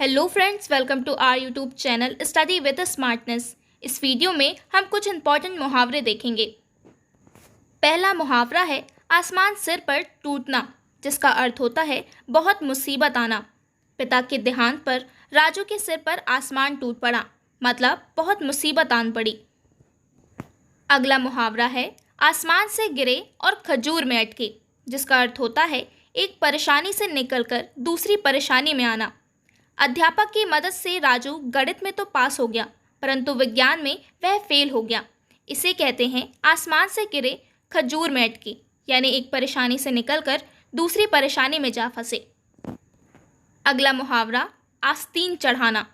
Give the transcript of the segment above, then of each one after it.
Hello friends, welcome to our YouTube channel Study with Smartness. इस video में हम कुछ इंपॉर्टेंट मुहावरे देखेंगे। पहला मुहावरा है आसमान सिर पर टूटना, जिसका अर्थ होता है बहुत मुसीबत आना। पिता के देहांत पर राजू के सिर पर आसमान टूट पड़ा, मतलब बहुत मुसीबत आन पड़ी। अगला मुहावरा है आसमान से गिरे और खजूर में अटके, जिसका अर्थ होता है एक परेशानी से निकलकर दूसरी परेशानी में आना। अध्यापक की मदद से राजू गणित में तो पास हो गया, परंतु विज्ञान में वह फेल हो गया। इसे कहते हैं आसमान से गिरे खजूर में अटके, यानी एक परेशानी से निकलकर दूसरी परेशानी में जा फंसे। अगला मुहावरा आस्तीन चढ़ाना,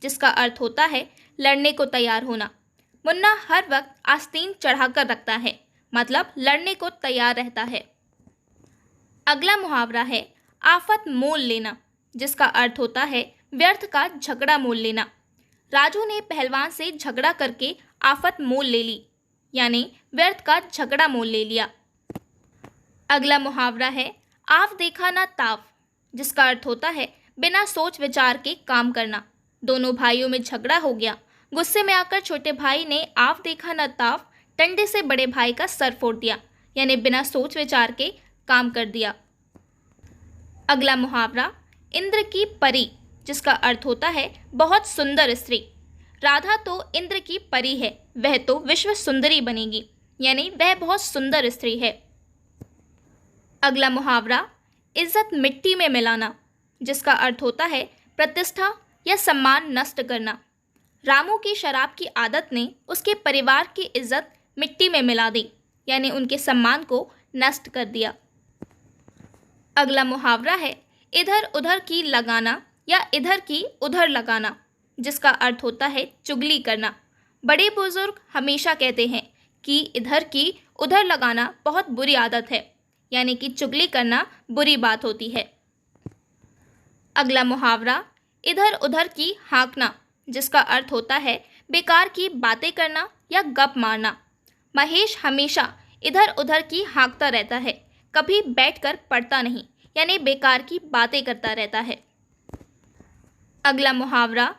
जिसका अर्थ होता है लड़ने को तैयार होना। मुन्ना हर वक्त आस्तीन चढ़ाकर रखता है, मतलब लड़ने को तैयार रहता है। अगला मुहावरा है आफत मोल लेना, जिसका अर्थ होता है व्यर्थ का झगड़ा मोल लेना। राजू ने पहलवान से झगड़ा करके आफत मोल ले ली, यानी व्यर्थ का झगड़ा मोल ले लिया। अगला मुहावरा है आव देखा ना ताव, जिसका अर्थ होता है बिना सोच विचार के काम करना। दोनों भाइयों में झगड़ा हो गया। गुस्से में आकर छोटे भाई ने आव देखा ना ताव डंडे से बड़े भाई का सर फोड़ दिया, यानी बिना सोच विचार के काम कर दिया। अगला मुहावरा इंद्र की परी, जिसका अर्थ होता है बहुत सुंदर स्त्री। राधा तो इंद्र की परी है, वह तो विश्व सुंदरी बनेगी, यानी वह बहुत सुंदर स्त्री है। अगला मुहावरा इज्जत मिट्टी में मिलाना, जिसका अर्थ होता है प्रतिष्ठा या सम्मान नष्ट करना। रामू की शराब की आदत ने उसके परिवार की इज्जत मिट्टी में मिला दी, यानी उनके सम्मान को नष्ट कर दिया। अगला मुहावरा है इधर उधर की लगाना या इधर की उधर लगाना, जिसका अर्थ होता है चुगली करना। बड़े बुजुर्ग हमेशा कहते हैं कि इधर की उधर लगाना बहुत बुरी आदत है, यानी कि चुगली करना बुरी बात होती है। अगला मुहावरा इधर उधर की हाँकना, जिसका अर्थ होता है बेकार की बातें करना या गप मारना। महेश हमेशा इधर उधर की हाँकता रहता है, कभी बैठकर पढ़ता नहीं, यानी बेकार की बातें करता रहता है। अगला मुहावरा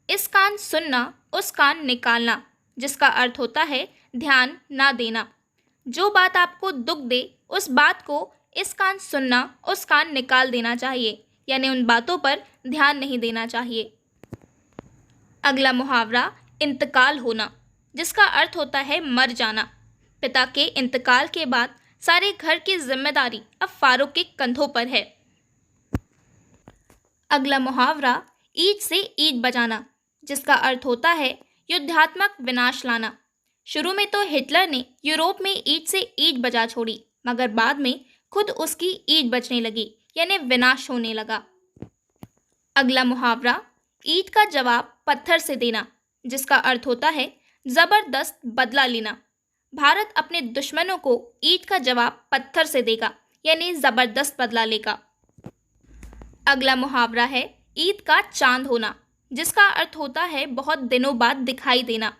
इस कान सुनना उस कान निकालना, जिसका अर्थ होता है ध्यान ना देना। जो बात आपको दुख दे उस बात को इस कान सुनना उस कान निकाल देना चाहिए, यानी उन बातों पर ध्यान नहीं देना चाहिए। अगला मुहावरा इंतकाल होना, जिसका अर्थ होता है मर जाना। पिता के इंतकाल के बाद सारे घर की जिम्मेदारी अब फारूक के कंधों पर है। अगला मुहावरा ईंट से ईंट बजाना, जिसका अर्थ होता है युद्धात्मक विनाश लाना। शुरू में तो हिटलर ने यूरोप में ईंट से ईंट बजा छोड़ी, मगर बाद में खुद उसकी ईंट बजने लगी, यानी विनाश होने लगा। अगला मुहावरा ईंट का जवाब पत्थर से देना, जिसका अर्थ होता है जबरदस्त बदला लेना। भारत अपने दुश्मनों को ईंट का जवाब पत्थर से देगा, यानी जबरदस्त बदला लेगा। अगला मुहावरा है ईद का चांद होना, जिसका अर्थ होता है बहुत दिनों बाद दिखाई देना।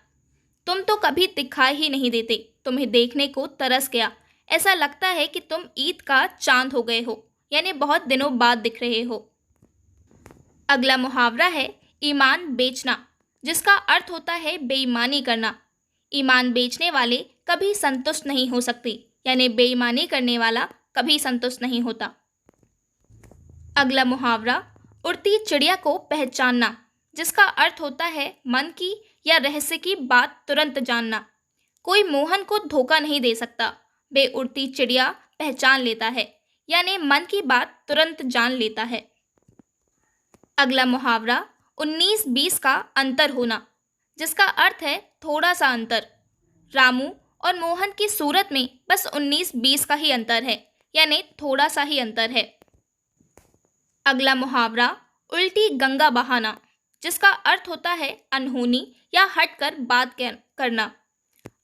तुम तो कभी दिखाई ही नहीं देते, तुम्हें देखने को तरस गया, ऐसा लगता है कि तुम ईद का चांद हो गए हो, यानी बहुत दिनों बाद दिख रहे हो। अगला मुहावरा है ईमान बेचना, जिसका अर्थ होता है बेईमानी करना। ईमान बेचने वाले कभी संतुष्ट नहीं हो सकते, यानी बेईमानी करने वाला कभी संतुष्ट नहीं होता। अगला मुहावरा उड़ती चिड़िया को पहचानना, जिसका अर्थ होता है मन की या रहस्य की बात तुरंत जानना। कोई मोहन को धोखा नहीं दे सकता, वे उड़ती चिड़िया पहचान लेता है, यानी मन की बात तुरंत जान लेता है। अगला मुहावरा 19-20 का अंतर होना, जिसका अर्थ है थोड़ा सा अंतर। रामू और मोहन की सूरत में बस 19-20 का ही अंतर है, यानी थोड़ा सा ही अंतर है। अगला मुहावरा उल्टी गंगा बहाना, जिसका अर्थ होता है अनहोनी या हटकर बात करना।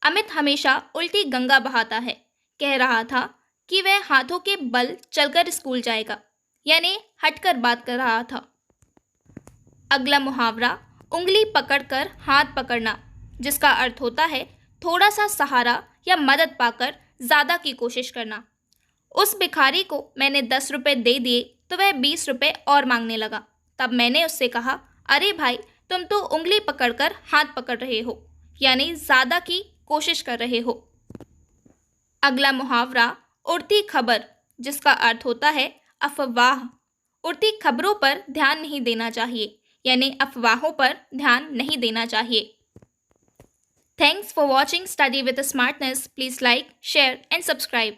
अमित हमेशा उल्टी गंगा बहाता है, कह रहा था कि वह हाथों के बल चलकर स्कूल जाएगा, यानी हटकर बात कर रहा था। अगला मुहावरा उंगली पकड़कर हाथ पकड़ना, जिसका अर्थ होता है थोड़ा सा सहारा या मदद पाकर ज़्यादा की कोशिश करना। उस भिखारी को मैंने 10 रुपये दे दिए तो वह 20 रुपये और मांगने लगा, तब मैंने उससे कहा, अरे भाई, तुम तो उंगली पकड़कर हाथ पकड़ रहे हो, यानी ज़्यादा की कोशिश कर रहे हो। अगला मुहावरा उड़ती खबर, जिसका अर्थ होता है अफवाह। उड़ती खबरों पर ध्यान नहीं देना चाहिए, यानी अफवाहों पर ध्यान नहीं देना चाहिए। Thanks for watching study with smartness. Please like, share and subscribe.